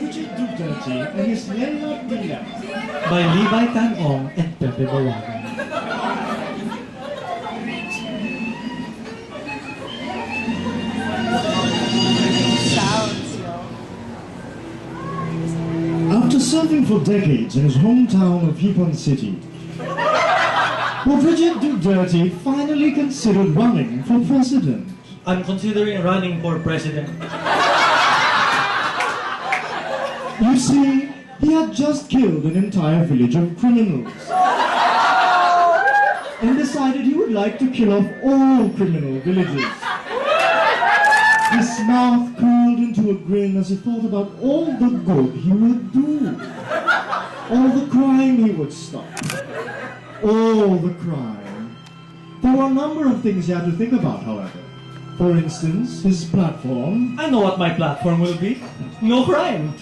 Rodrigid Dodirty and his Leila by Levi and Pepe Bawagan. After serving for decades in his hometown of Yukon City, Rodrigid Dodirty finally considered running for president. I'm considering running for president. You see, he had just killed an entire village of criminals and decided he would like to kill off all criminal villages. His mouth curled into a grin as he thought about all the good he would do, all the crime he would stop, all the crime. There were a number of things he had to think about, however. For instance, his platform. I know what my platform will be. No crime.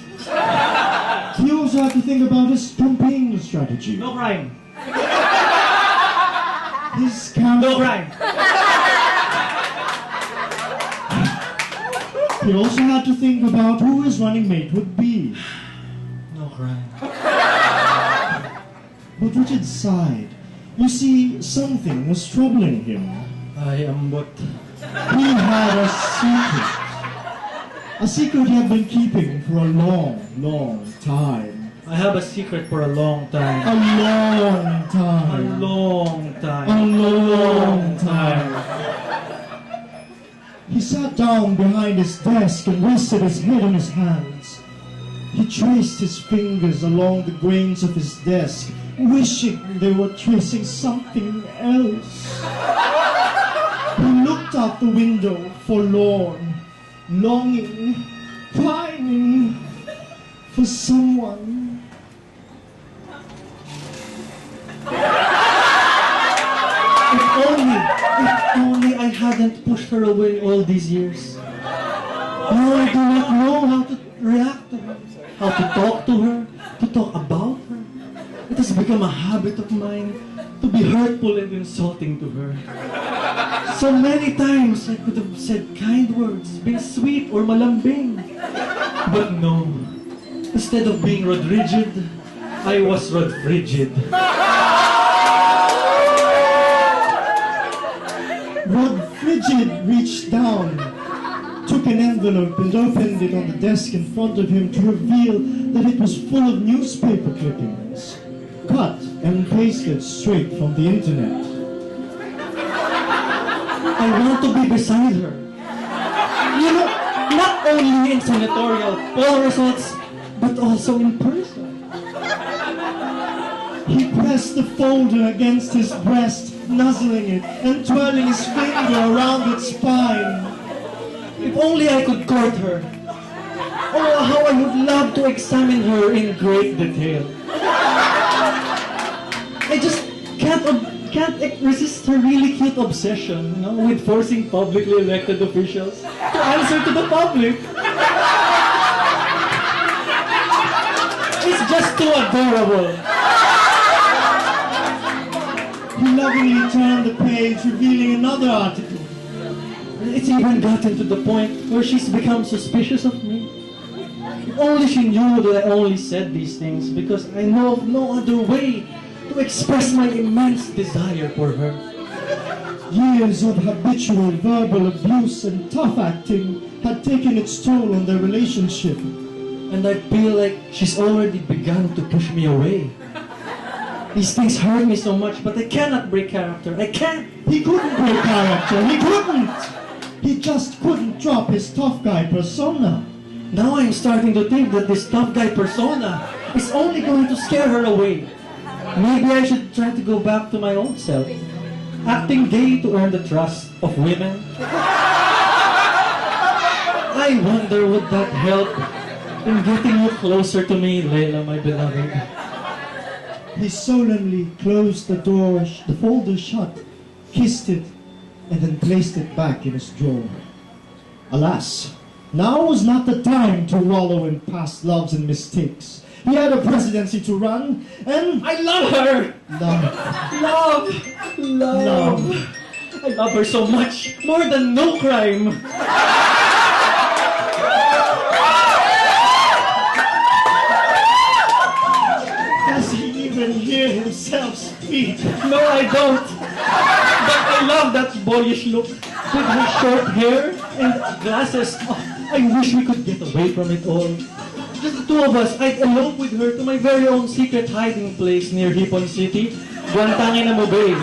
He also had to think about his campaign strategy. No crime. His campaign. No crime. He also had to think about who his running mate would be. No crime. But Richard sighed. You see, something was troubling him. I am what? He had a secret. A secret he had been keeping for a long, long time. I have a secret for a long time. A long A time. long time. A long time. He sat down behind his desk and rested his head on his hands. He traced his fingers along the grains of his desk, wishing they were tracing something else. He looked out the window, forlorn, longing, pining for someone. If only I hadn't pushed her away all these years. Now I do not know how to react to her, how to talk to her, to talk about her. It has become a habit of mine to be hurtful and insulting to her. So many times I could have said kind words, been sweet or malambing. But no, instead of being Rodrigid, I was Rodrigid. Rodrigid reached down, took an envelope and opened it on the desk in front of him to reveal that it was full of newspaper clippings, cut and pasted straight from the internet. I want to be beside her. You know, not only in senatorial poll results, but also in person. He pressed the folder against his breast, nuzzling it and twirling his finger around its spine. If only I could court her. Oh, how I would love to examine her in great detail. I just can't resist her really cute obsession, you know, with forcing publicly elected officials to answer to the public. It's just too adorable. He lovingly turned the page, revealing another article. It's even gotten to the point where she's become suspicious of me. If only she knew that I only said these things because I know of no other way to express my immense desire for her. Years of habitual verbal abuse and tough acting had taken its toll on their relationship. And I feel like she's already begun to push me away. These things hurt me so much, but I cannot break character. I can't. He couldn't break character. He couldn't. He just couldn't drop his tough guy persona. Now I'm starting to think that this tough guy persona is only going to scare her away. Maybe I should try to go back to my old self, acting gay to earn the trust of women. I wonder would that help in getting you closer to me, Leila, my beloved. He solemnly closed the door, the folder shut, kissed it, and then placed it back in his drawer. Alas, now was not the time to wallow in past loves and mistakes. He had a presidency to run, and I love her! Love. Love. I love her so much, more than no crime. feet. No, I don't. But I love that boyish look with her short hair and glasses. Oh, I wish we could get away from it all. Just the two of us, I'd elope with her to my very own secret hiding place near Hipon City, Guantanamo Bay.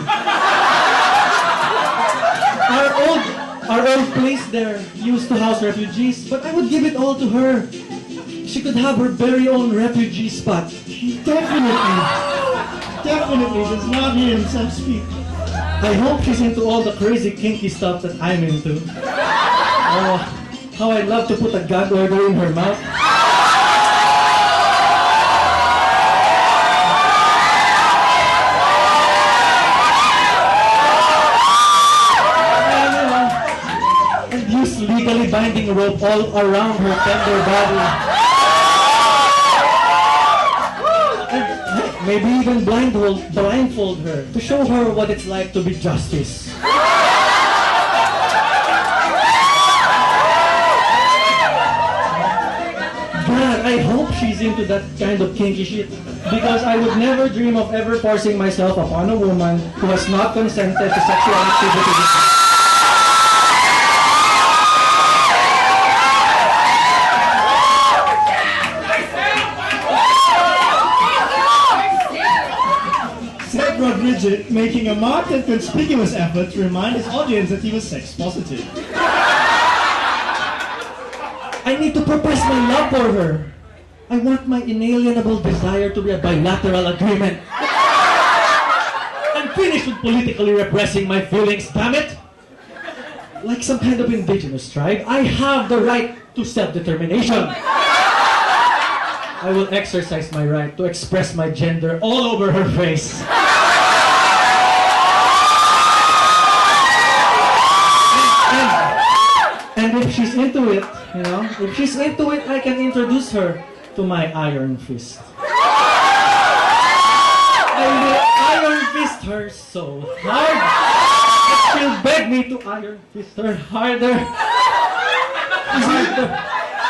Our old place there used to house refugees, but I would give it all to her. She could have her very own refugee spot. He definitely does not hear himself speak. I hope she's into all the crazy kinky stuff that I'm into. Oh, how I'd love to put a gag order in her mouth. And use legally binding rope all around her tender body. Maybe even blindfold her to show her what it's like to be justice. God, I hope she's into that kind of kinky shit, because I would never dream of ever forcing myself upon a woman who has not consented to sexual activity. Rodrigid, making a marked and conspicuous effort to remind his audience that he was sex positive. I need to profess my love for her. I want my inalienable desire to be a bilateral agreement. I'm finished with politically repressing my feelings, damn it! Like some kind of indigenous tribe, I have the right to self-determination. I will exercise my right to express my gender all over her face. And if she's into it, if she's into it, I can introduce her to my iron fist. I will iron fist her so hard that she'll beg me to iron fist her harder.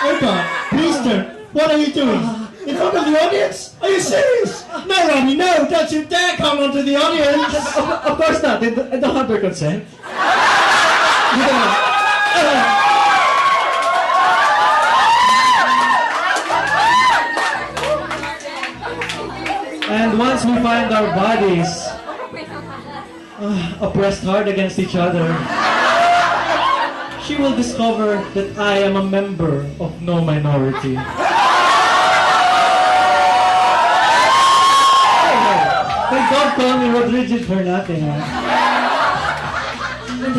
Opa, please turn. What are you doing? In front of the audience? Are you serious? No, Ronnie, no! Don't you dare come onto the audience! Of course not. I don't have their consent. And once we find our bodies oppressed hard against each other, she will discover that I am a member of no minority. Thank God call me Rodrigid for nothing. And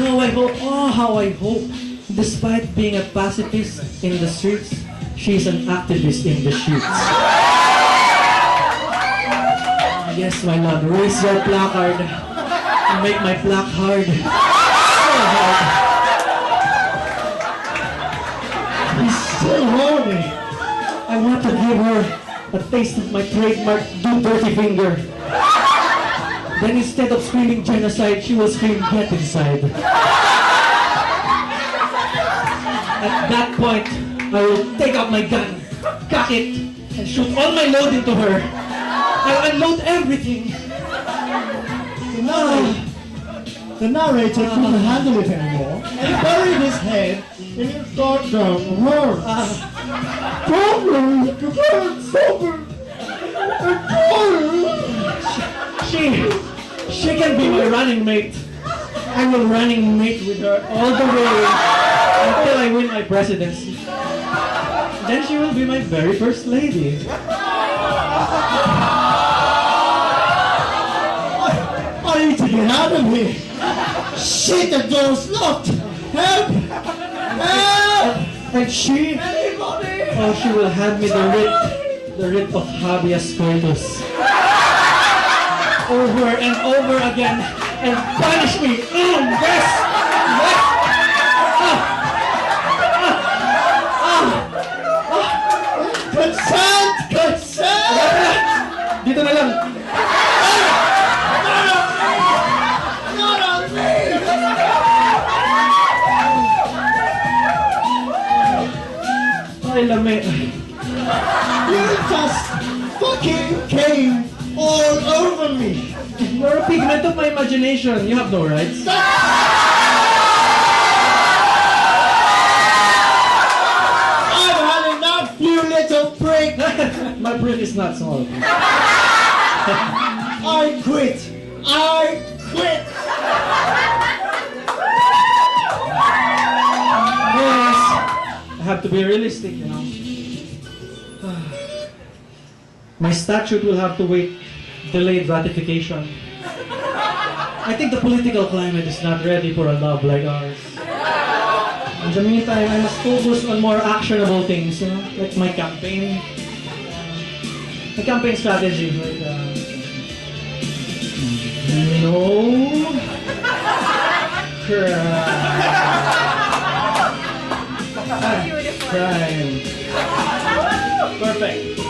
how I hope, despite being a pacifist in the streets, she's an activist in the sheets. Yes, my lord, raise your placard and make my plaque hard. So hard. He's still horny. I want to give her a taste of my trademark Dodirty finger. Then instead of screaming genocide, she will scream get inside. At that point, I will take out my gun, cock it, and shoot all my load into her. I'll unload everything. The narrator couldn't handle it anymore and buried his head in his goddamn words. She can be my running mate. I will running mate with her all the way until I win my presidency. Then she will be my very first lady. I need to get out of here. Shit, the door's locked. Help! Help! And she? Anybody! Oh, she will hand me the writ of habeas corpus. Over and over again, and punish me. Yes! Consent! Consent! Dito na lang. Not on me! Ay, lame. You just fucking came all over me. You're a pigment of my imagination. You have no rights. I've had enough, you little prick. My prick is not small. I quit. I quit. Yes, I have to be realistic, you know. My statute will have to wait delayed ratification. I think the political climate is not ready for a love like ours. In the meantime, I must focus on more actionable things, you know, like my campaign. My campaign strategy, like, no crime. Perfect.